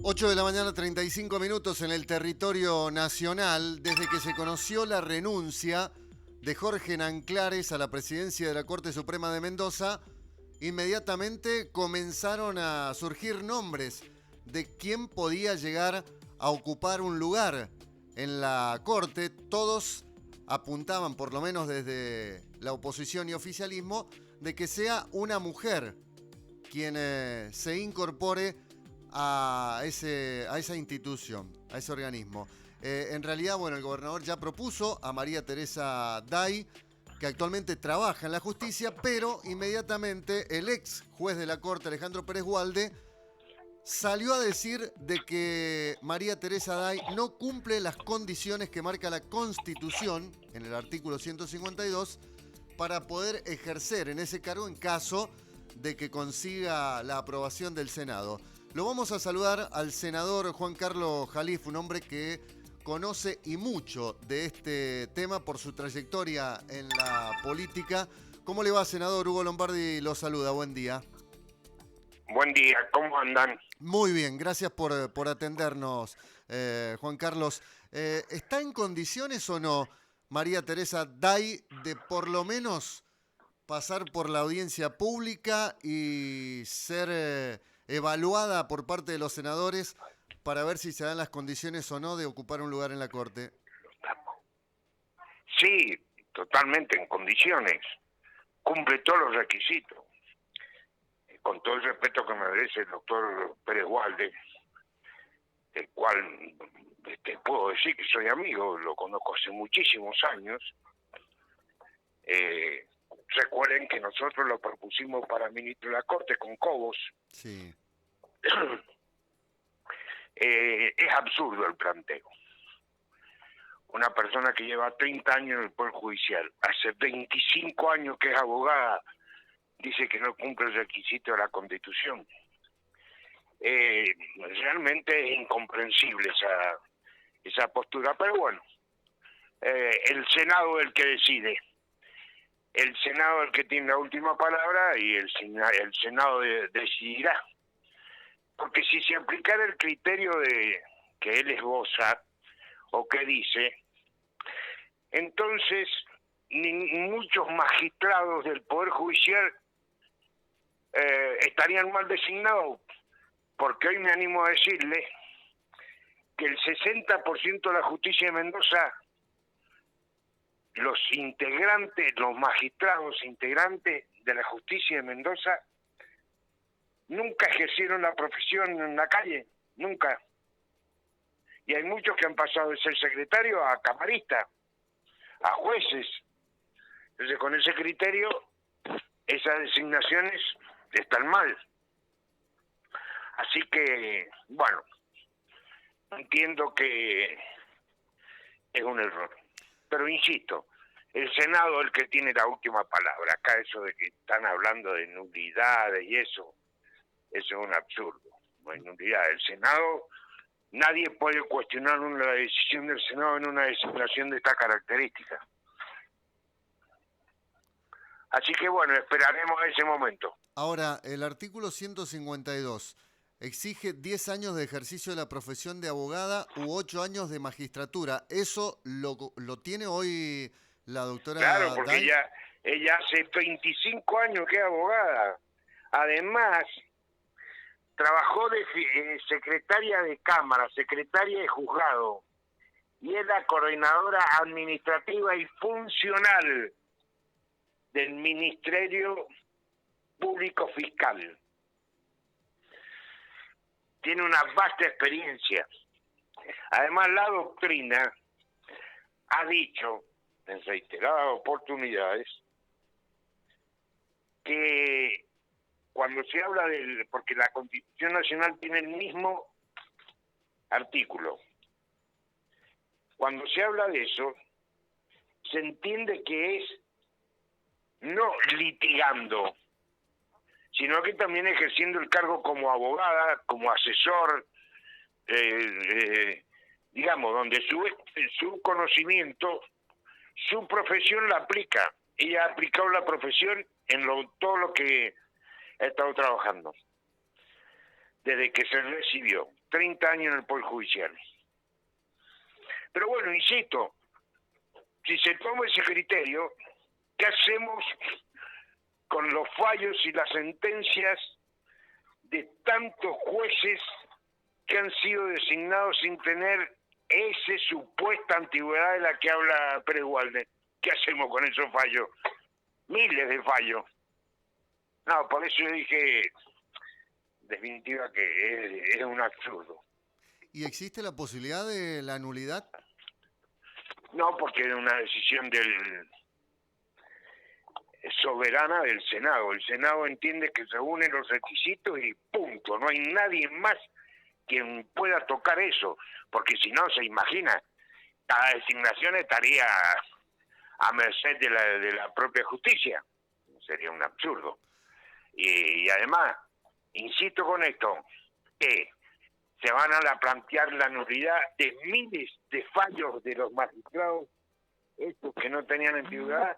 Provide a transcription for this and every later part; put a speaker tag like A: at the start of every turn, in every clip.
A: 8 de la mañana, 35 minutos en el territorio nacional, desde que se conoció la renuncia de Jorge Nanclares a la presidencia de la Corte Suprema de Mendoza, inmediatamente comenzaron a surgir nombres de quién podía llegar a ocupar un lugar en la Corte. Todos apuntaban, por lo menos desde la oposición y oficialismo, de que sea una mujer quien se incorpore a esa institución, a ese organismo. En realidad, bueno, el gobernador ya propuso a María Teresa Day, que actualmente trabaja en la justicia, pero inmediatamente el ex juez de la Corte, Alejandro Pérez Gualde, salió a decir de que María Teresa Day no cumple las condiciones que marca la Constitución, en el artículo 152, para poder ejercer en ese cargo en caso de que consiga la aprobación del Senado. Lo vamos a saludar al senador Juan Carlos Jalif, un hombre que conoce y mucho de este tema por su trayectoria en la política. ¿Cómo le va, senador? Hugo Lombardi lo saluda. Buen día.
B: Buen día, ¿cómo andan?
A: Muy bien, gracias por atendernos, Juan Carlos. ¿Está en condiciones o no María Teresa Day de por lo menos pasar por la audiencia pública y ser evaluada por parte de los senadores para ver si se dan las condiciones o no de ocupar un lugar en la Corte?
B: Sí, totalmente en condiciones. Cumple todos los requisitos. Con todo el respeto que me merece el doctor Pérez Gualde, el cual puedo decir que soy amigo, lo conozco hace muchísimos años. Recuerden que nosotros lo propusimos para ministro de la Corte con Cobos.
A: Sí.
B: Es absurdo el planteo. Una persona que lleva 30 años en el Poder Judicial, hace 25 años que es abogada, dice que no cumple el requisito de la Constitución. Realmente es incomprensible esa postura, pero bueno, el Senado es el que decide. El Senado es el que tiene la última palabra y el Senado decidirá. Porque si se aplicara el criterio de que él esboza o que dice, entonces muchos magistrados del Poder Judicial estarían mal designados, porque hoy me animo a decirle que el 60% de la justicia de Mendoza, los magistrados integrantes de la justicia de Mendoza, nunca ejercieron la profesión en la calle, nunca. Y hay muchos que han pasado de ser secretario a camarista, a jueces. Entonces, con ese criterio, esas designaciones están mal. Así que, bueno, entiendo que es un error. Pero insisto, el Senado es el que tiene la última palabra. Acá eso de que están hablando de nulidades y eso es un absurdo. No hay nulidad. El Senado, nadie puede cuestionar la decisión del Senado en una designación de esta característica. Así que bueno, esperaremos a ese momento.
A: Ahora, el artículo 152 exige 10 años de ejercicio de la profesión de abogada u 8 años de magistratura. ¿Eso lo tiene hoy la doctora
B: Claro, porque
A: Day?
B: ella hace 25 años que es abogada. Además, trabajó de secretaria de Cámara, secretaria de Juzgado, y es la coordinadora administrativa y funcional del Ministerio Público Fiscal. Tiene una vasta experiencia. Además, la doctrina ha dicho en reiteradas oportunidades que cuando se habla porque la Constitución Nacional tiene el mismo artículo, cuando se habla de eso, se entiende que es no litigando, sino que también ejerciendo el cargo como abogada, como asesor, digamos, donde su conocimiento, su profesión la aplica. Ella ha aplicado la profesión en todo lo que ha estado trabajando. desde que se recibió. 30 años en el Poder Judicial. Pero bueno, insisto, si se toma ese criterio, ¿qué hacemos con los fallos y las sentencias de tantos jueces que han sido designados sin tener esa supuesta antigüedad de la que habla Pérez Walde? ¿Qué hacemos con esos fallos? Miles de fallos. No, por eso yo dije, definitiva, que es un absurdo.
A: ¿Y existe la posibilidad de la nulidad?
B: No, porque es una decisión soberana del Senado. El Senado entiende que se unen los requisitos y punto. No hay nadie más quien pueda tocar eso, porque si no, se imagina, cada designación estaría a merced de la propia justicia. Sería un absurdo. Y además, insisto con esto, que se van a plantear la nulidad de miles de fallos de los magistrados, estos que no tenían antigüedad.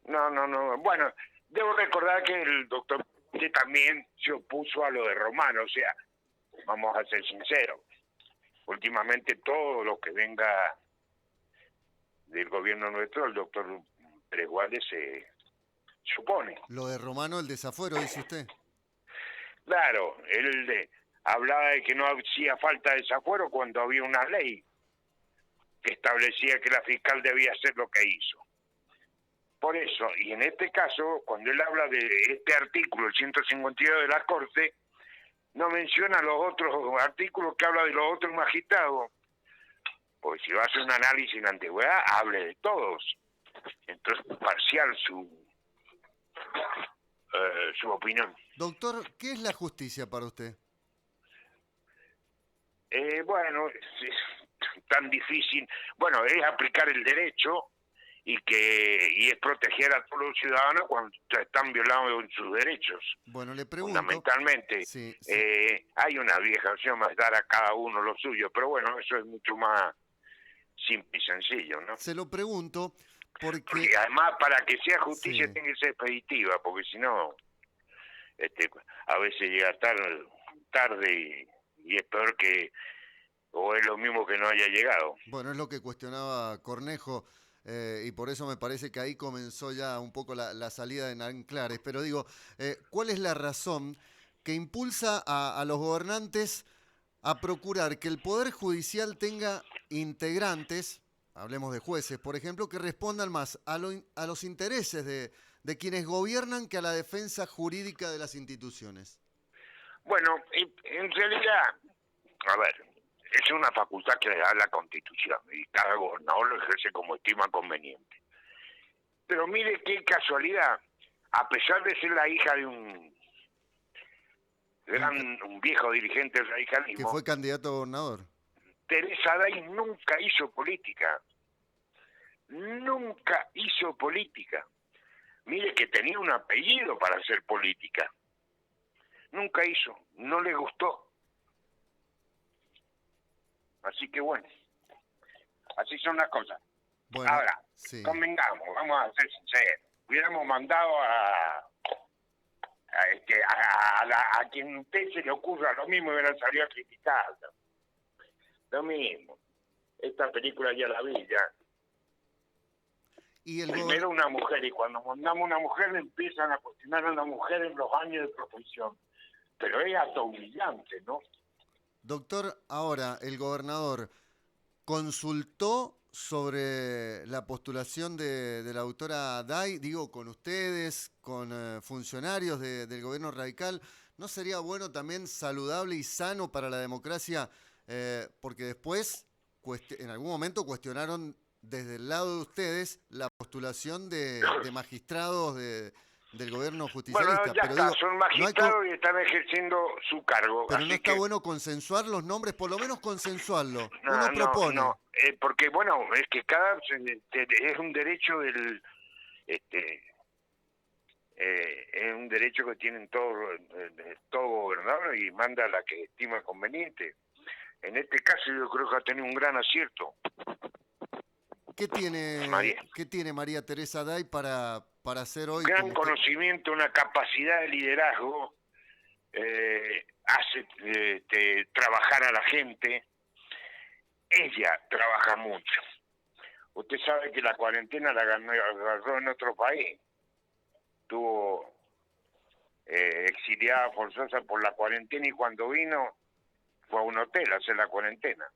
B: No. Bueno, debo recordar que el doctor también se opuso a lo de Romano, o sea, vamos a ser sinceros. Últimamente todo lo que venga del gobierno nuestro, el doctor Pérez Walde se opone.
A: Lo de Romano, el desafuero, dice usted.
B: Claro, él hablaba de que no hacía falta desafuero cuando había una ley que establecía que la fiscal debía hacer lo que hizo. Por eso, y en este caso, cuando él habla de este artículo, el 152 de la Corte, no menciona los otros artículos que habla de los otros magistrados. Pues si va a hacer un análisis en la antigüedad, hable de todos. Entonces, parcial su opinión.
A: Doctor, ¿qué es la justicia para usted?
B: Bueno, es tan difícil. Bueno, es aplicar el derecho y es proteger a todos los ciudadanos cuando están violando sus derechos.
A: Bueno, le pregunto.
B: Fundamentalmente,
A: sí.
B: hay una vieja opción más, dar a cada uno lo suyo, pero bueno, eso es mucho más simple y sencillo, ¿no?
A: Se lo pregunto
B: porque además, para que sea justicia, tiene que ser expeditiva, porque si no, a veces llega tarde y es peor que, o es lo mismo que no haya llegado.
A: Bueno, es lo que cuestionaba Cornejo, y por eso me parece que ahí comenzó ya un poco la salida de Nanclares. Pero digo, ¿cuál es la razón que impulsa a los gobernantes a procurar que el Poder Judicial tenga integrantes, hablemos de jueces, por ejemplo, que respondan más a los intereses de quienes gobiernan que a la defensa jurídica de las instituciones?
B: Bueno, en realidad, a ver, es una facultad que le da la Constitución y cada gobernador lo ejerce como estima conveniente. Pero mire qué casualidad, a pesar de ser la hija de un viejo dirigente del radicalismo,
A: que fue candidato a gobernador,
B: Teresa Day nunca hizo política. Nunca hizo política. Mire que tenía un apellido para hacer política. Nunca hizo, no le gustó. Así que bueno, así son las cosas.
A: Bueno,
B: ahora,
A: sí.
B: Convengamos, vamos a ser sinceros. Hubiéramos mandado a quien usted se le ocurra lo mismo, hubieran salido a criticarlo. Lo mismo. Esta película ya la vi, ya. Primero una mujer, y cuando mandamos una mujer empiezan a cuestionar a la mujer en los años de profesión. Pero es hasta humillante, ¿no?
A: Doctor, ahora, el gobernador consultó sobre la postulación de la doctora Day, digo, con ustedes, con funcionarios del gobierno radical. ¿No sería bueno, también saludable y sano para la democracia? Porque después, en algún momento, cuestionaron desde el lado de ustedes la postulación de magistrados del gobierno justicialista.
B: Bueno, ya
A: pero
B: está,
A: digo,
B: son magistrados y están ejerciendo su cargo.
A: Pero
B: así
A: no está bueno consensuar los nombres, por lo menos consensuarlo. Uno propone.
B: No, porque bueno, es que es un derecho es un derecho que tienen todo gobernador y manda a la que estima conveniente. En este caso yo creo que ha tenido un gran acierto.
A: ¿Qué tiene María Teresa Day para para ser hoy
B: gran
A: como
B: conocimiento, una capacidad de liderazgo, hace trabajar a la gente. Ella trabaja mucho. Usted sabe que la cuarentena la agarró en otro país. Estuvo exiliada forzosa por la cuarentena y cuando vino fue a un hotel a hacer la cuarentena.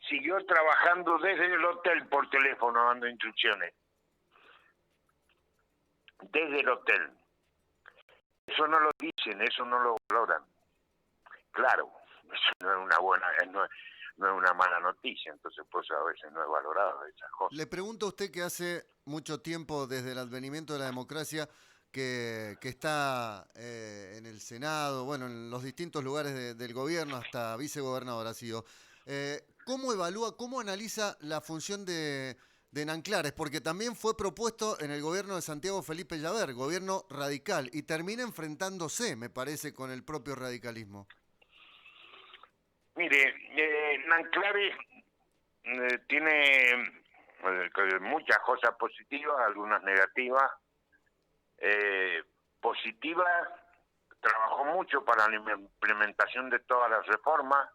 B: Siguió trabajando desde el hotel por teléfono dando instrucciones. Desde el hotel. Eso no lo dicen, eso no lo valoran. Claro, eso no es una buena, no es una mala noticia, entonces pues a veces no es valorado esas cosas.
A: Le pregunto a usted que hace mucho tiempo desde el advenimiento de la democracia que está en el Senado, bueno, en los distintos lugares del gobierno, hasta vicegobernador ha sido. ¿Cómo evalúa, cómo analiza la función de Nanclares? Porque también fue propuesto en el gobierno de Santiago Felipe Llaver, gobierno radical, y termina enfrentándose, me parece, con el propio radicalismo.
B: Mire, Nanclares tiene muchas cosas positivas, algunas negativas. Positiva, trabajó mucho para la implementación de todas las reformas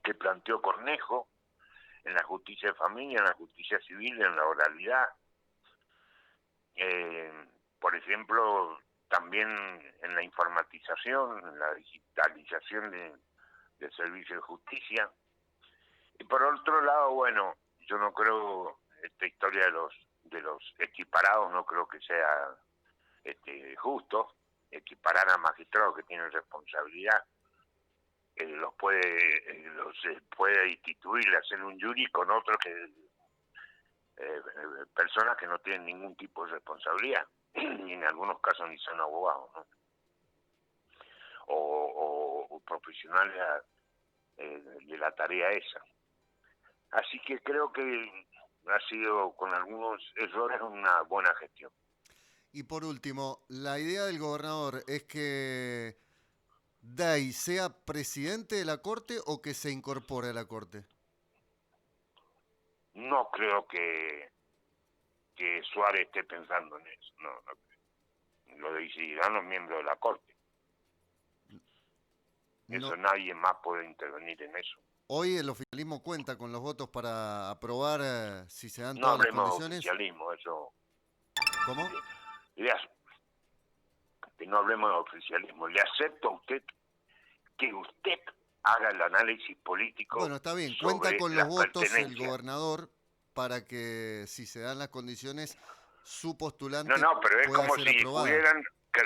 B: que planteó Cornejo en la justicia de familia, en la justicia civil, en la oralidad. Por ejemplo, también en la informatización, en la digitalización del servicio de justicia. Y por otro lado, bueno, yo no creo, esta historia de los equiparados no creo que sea justo. Equiparar a magistrados que tienen responsabilidad, los puede instituir, hacer un jury con otros que personas que no tienen ningún tipo de responsabilidad, y en algunos casos ni son abogados, ¿no? O profesionales de la tarea esa. Así que creo que ha sido, con algunos errores, una buena gestión.
A: Y por último, la idea del gobernador es que Day sea presidente de la Corte o que se incorpore a la Corte.
B: No creo que Suárez esté pensando en eso, no. Lo decidirán los miembros de la Corte. Eso
A: No.
B: nadie más puede intervenir en eso.
A: Hoy el oficialismo cuenta con los votos para aprobar si se dan
B: No
A: todas las
B: hablemos de
A: condiciones.
B: oficialismo, eso.
A: ¿Cómo?
B: Que no hablemos de oficialismo. Le acepto a usted que usted haga el análisis político.
A: Bueno, está bien.
B: Sobre
A: cuenta con los votos el
B: pertenencias.
A: gobernador para que, si se dan las condiciones, su postulante
B: No, pero es
A: pueda
B: como
A: ser
B: si
A: aprobada.
B: que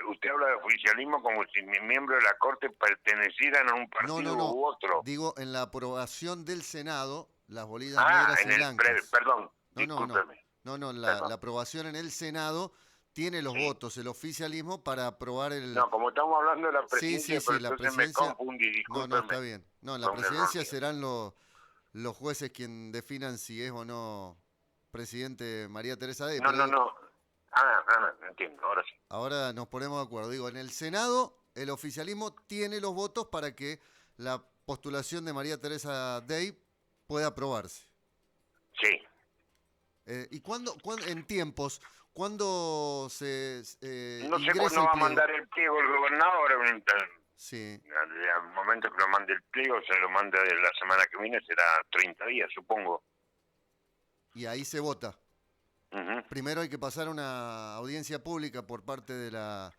B: usted habla de oficialismo como si miembros de la Corte pertenecieran a un partido
A: No.
B: u otro.
A: Digo, en la aprobación del Senado, las bolillas negras y blancas.
B: Perdón,
A: No,
B: discúlpeme.
A: la aprobación en el Senado tiene los votos, el oficialismo, para aprobar el...
B: No, como estamos hablando de la presidencia,
A: Sí,
B: pero
A: la
B: entonces
A: presidencia...
B: me confundí, discúlpeme.
A: No, está bien. No, en la presidencia serán los jueces quien definan si es o no presidente María Teresa Day.
B: No. Entiendo, ahora sí.
A: Ahora nos ponemos de acuerdo. Digo, en el Senado el oficialismo tiene los votos para que la postulación de María Teresa Day pueda aprobarse.
B: Sí.
A: ¿Y cuándo, en tiempos, cuándo se
B: No sé
A: ingresa
B: cuándo
A: el
B: va a
A: pliego?
B: mandar el pliego el gobernador.
A: Sí.
B: Al momento que lo mande el pliego, se lo manda la semana que viene, será 30 días, supongo.
A: Y ahí se vota.
B: Uh-huh.
A: Primero hay que pasar una audiencia pública por parte de la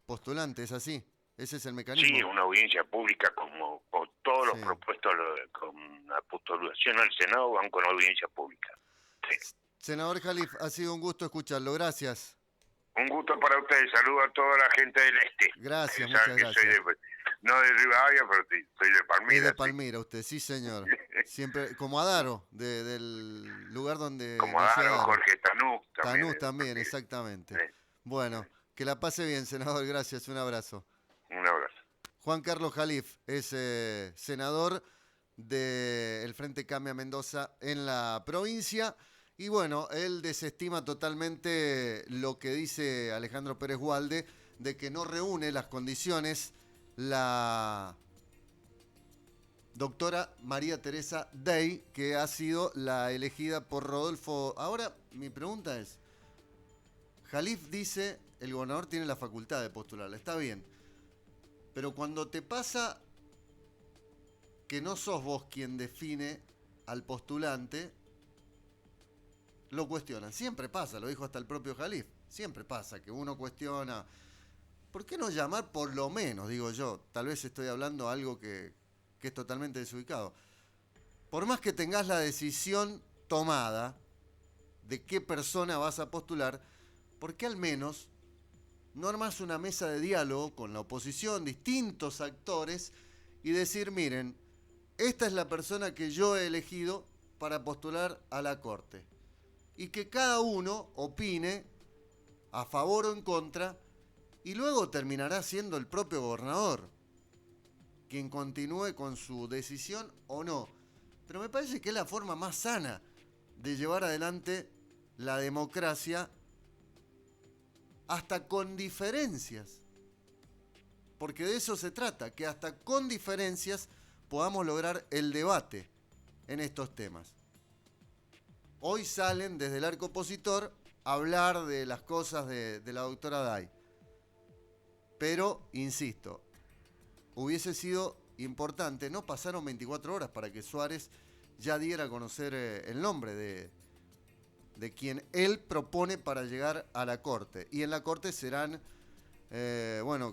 A: postulante, ¿es así? Ese es el mecanismo.
B: Sí, una audiencia pública como todos los propuestos con la postulación al Senado van con audiencia pública. Sí.
A: Senador Khalif, ha sido un gusto escucharlo, gracias.
B: Un gusto para ustedes, saludo a toda la gente del este.
A: Gracias, muchas gracias.
B: No de Rivadavia, pero soy de Palmira.
A: Es de Palmira usted, sí señor. Siempre, como Adaro, del lugar donde...
B: Como Adaro, Jorge Tanús también.
A: Tanús también, exactamente. Sí. Bueno, que la pase bien, senador, gracias, un abrazo.
B: Un abrazo.
A: Juan Carlos Khalif es senador del Frente Cambia Mendoza en la provincia. Y bueno, él desestima totalmente lo que dice Alejandro Pérez Walde de que no reúne las condiciones la doctora María Teresa Day, que ha sido la elegida por Rodolfo. Ahora, mi pregunta es, Jalif dice, el gobernador tiene la facultad de postularla, está bien. Pero cuando te pasa que no sos vos quien define al postulante, lo cuestionan. Siempre pasa, lo dijo hasta el propio Jalif. Siempre pasa que uno cuestiona. ¿Por qué no llamar por lo menos, digo yo? Tal vez estoy hablando algo que es totalmente desubicado. Por más que tengas la decisión tomada de qué persona vas a postular, ¿por qué al menos no armás una mesa de diálogo con la oposición, distintos actores, y decir, miren, esta es la persona que yo he elegido para postular a la Corte? Y que cada uno opine a favor o en contra, y luego terminará siendo el propio gobernador quien continúe con su decisión o no. Pero me parece que es la forma más sana de llevar adelante la democracia, hasta con diferencias. Porque de eso se trata, que hasta con diferencias podamos lograr el debate en estos temas. Hoy salen desde el arco opositor a hablar de las cosas de la doctora Day. Pero, insisto, hubiese sido importante, no pasaron 24 horas para que Suárez ya diera a conocer el nombre de quien él propone para llegar a la Corte. Y en la Corte serán, bueno,